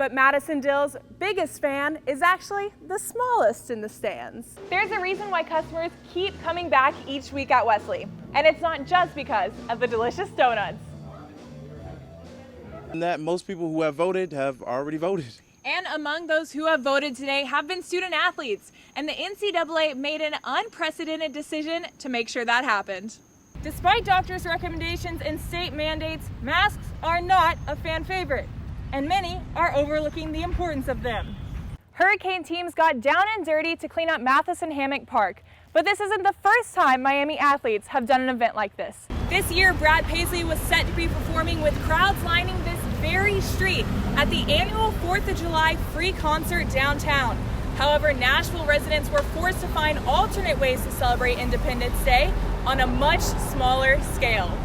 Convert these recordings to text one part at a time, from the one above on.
But Madison Dill's biggest fan is actually the smallest in the stands. There's a reason why customers keep coming back each week at Wesley, and it's not just because of the delicious donuts. And that most people who have voted have already voted. And among those who have voted today have been student athletes, and the NCAA made an unprecedented decision to make sure that happened. Despite doctors' recommendations and state mandates, masks are not a fan favorite, and many are overlooking the importance of them. Hurricane teams got down and dirty to clean up Matheson Hammock Park, but this isn't the first time Miami athletes have done an event like this. This year, Brad Paisley was set to be performing with crowds lining this very street at the annual 4th of July free concert downtown. However, Nashville residents were forced to find alternate ways to celebrate Independence Day on a much smaller scale.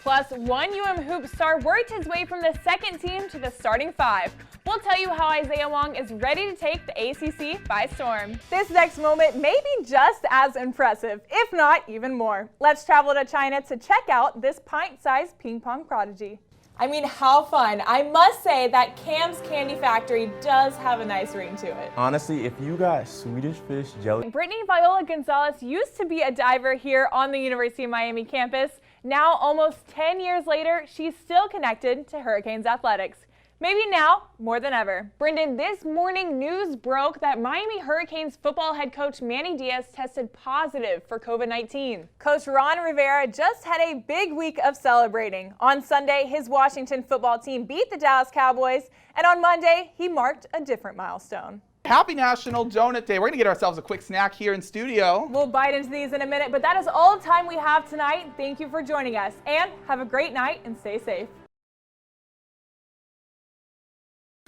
Plus, one UM star worked his way from the second team to the starting five. We'll tell you how Isaiah Wong is ready to take the ACC by storm. This next moment may be just as impressive, if not even more. Let's travel to China to check out this pint-sized ping pong prodigy. I mean, how fun. I must say that Cam's Candy Factory does have a nice ring to it. Honestly, if you got Swedish fish jelly. Brittany Viola Gonzalez used to be a diver here on the University of Miami campus. Now, almost 10 years later, she's still connected to Hurricanes athletics. Maybe now, more than ever. Brendan, this morning news broke that Miami Hurricanes football head coach Manny Diaz tested positive for COVID-19. Coach Ron Rivera just had a big week of celebrating. On Sunday, his Washington football team beat the Dallas Cowboys, and on Monday, he marked a different milestone. Happy National Donut Day. We're going to get ourselves a quick snack here in studio. We'll bite into these in a minute, but that is all the time we have tonight. Thank you for joining us, and have a great night and stay safe.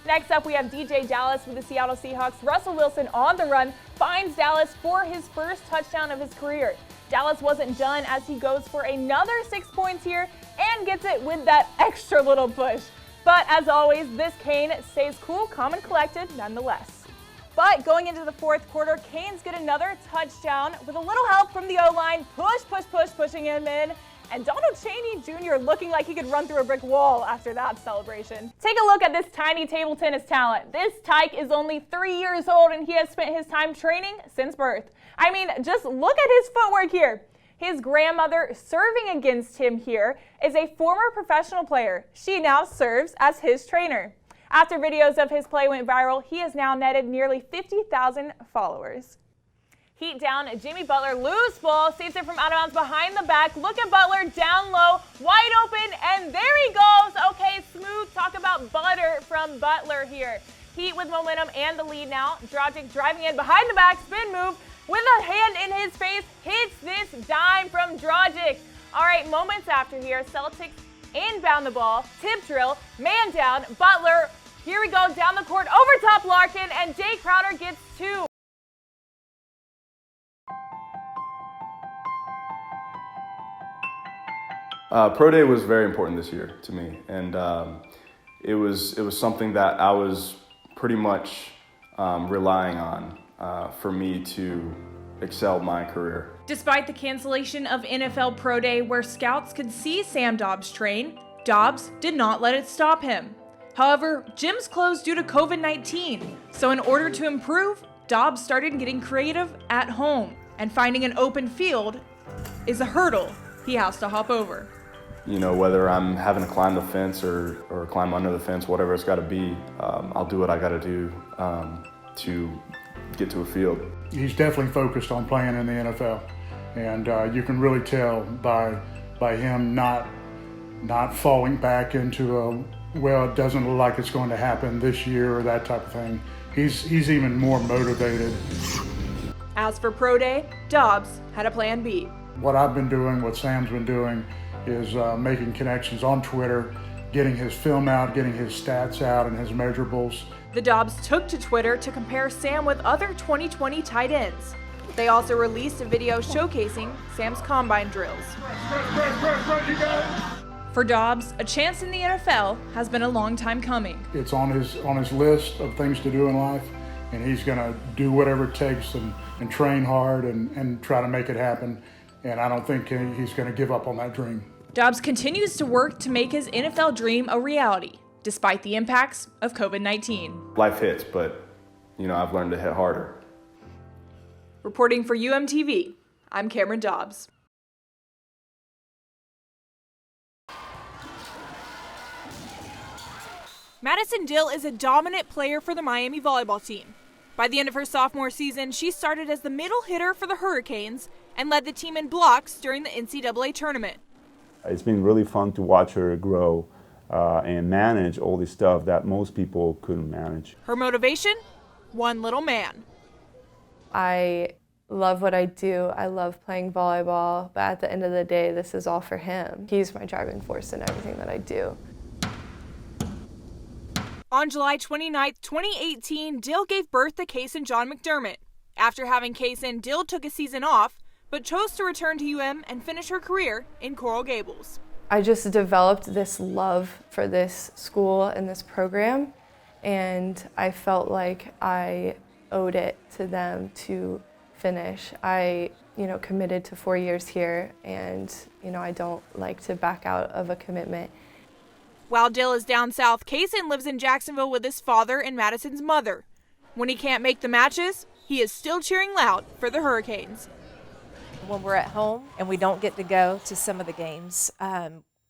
Next up, we have DJ Dallas with the Seattle Seahawks. Russell Wilson on the run finds Dallas for his first touchdown of his career. Dallas wasn't done as he goes for another 6 points here and gets it with that extra little push. But as always, this Cane stays cool, calm, and collected nonetheless. But going into the fourth quarter, Canes get another touchdown with a little help from the O-line. Pushing him in. And Donald Chaney Jr. looking like he could run through a brick wall after that celebration. Take a look at this tiny table tennis talent. This tyke is only 3 years old and he has spent his time training since birth. I mean, just look at his footwork here. His grandmother serving against him here is a former professional player. She now serves as his trainer. After videos of his play went viral, he has now netted nearly 50,000 followers. Heat down, Jimmy Butler, loose ball, saves it from out of bounds behind the back. Look at Butler down low, wide open, and there he goes. Okay, smooth, talk about butter from Butler here. Heat with momentum and the lead now. Dragic driving in behind the back, spin move with a hand in his face, hits this dime from Dragic. All right, moments after here, Celtics inbound the ball, tip drill, man down, Butler. Here we go, down the court, over top Larkin, and Jay Crowder gets two. Pro Day was very important this year to me, and it was something that I was pretty much relying on for me to excel my career. Despite the cancellation of NFL Pro Day where scouts could see Sam Dobbs train, Dobbs did not let it stop him. However, gyms closed due to COVID-19, so in order to improve, Dobbs started getting creative at home, and finding an open field is a hurdle he has to hop over. You know, whether I'm having to climb the fence or climb under the fence, whatever it's got to be, I'll do what I got to do to get to a field. He's definitely focused on playing in the NFL, and you can really tell by him not falling back into well, it doesn't look like it's going to happen this year or that type of thing. He's even more motivated. As for Pro Day, Dobbs had a plan B. What I've been doing, what Sam's been doing, is making connections on Twitter, getting his film out, getting his stats out and his measurables. The Dobbs took to Twitter to compare Sam with other 2020 tight ends. They also released a video showcasing Sam's combine drills. For Dobbs, a chance in the NFL has been a long time coming. It's on his list of things to do in life, and he's going to do whatever it takes and train hard and try to make it happen. And I don't think he's going to give up on that dream. Dobbs continues to work to make his NFL dream a reality, despite the impacts of COVID-19. Life hits, but, I've learned to hit harder. Reporting for UMTV, I'm Cameron Dobbs. Madison Dill is a dominant player for the Miami volleyball team. By the end of her sophomore season, she started as the middle hitter for the Hurricanes and led the team in blocks during the NCAA tournament. It's been really fun to watch her grow and manage all this stuff that most people couldn't manage. Her motivation? One little man. I love what I do. I love playing volleyball, but at the end of the day, this is all for him. He's my driving force in everything that I do. On July 29, 2018, Dill gave birth to Kaysen John McDermott. After having Kaysen, Dill took a season off, but chose to return to UM and finish her career in Coral Gables. I just developed this love for this school and this program, and I felt like I owed it to them to finish. I, committed to 4 years here, and, I don't like to back out of a commitment. While Dill is down south, Kaysen lives in Jacksonville with his father and Madison's mother. When he can't make the matches, he is still cheering loud for the Hurricanes. When we're at home and we don't get to go to some of the games,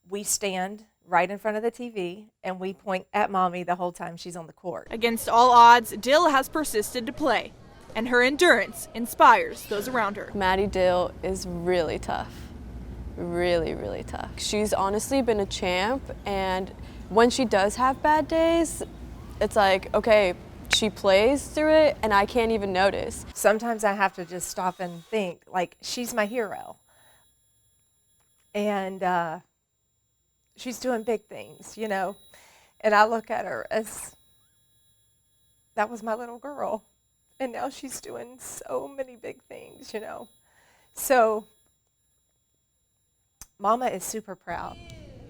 we stand right in front of the TV and we point at Mommy the whole time she's on the court. Against all odds, Dill has persisted to play, and her endurance inspires those around her. Maddie Dill is really tough. Really, really tough. She's honestly been a champ, and when she does have bad days, it's like, okay, she plays through it and I can't even notice. Sometimes I have to just stop and think, like, she's my hero. And she's doing big things, And I look at her as, that was my little girl. And now she's doing so many big things, So Mama is super proud.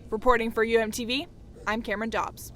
Reporting for UMTV, I'm Cameron Dobbs.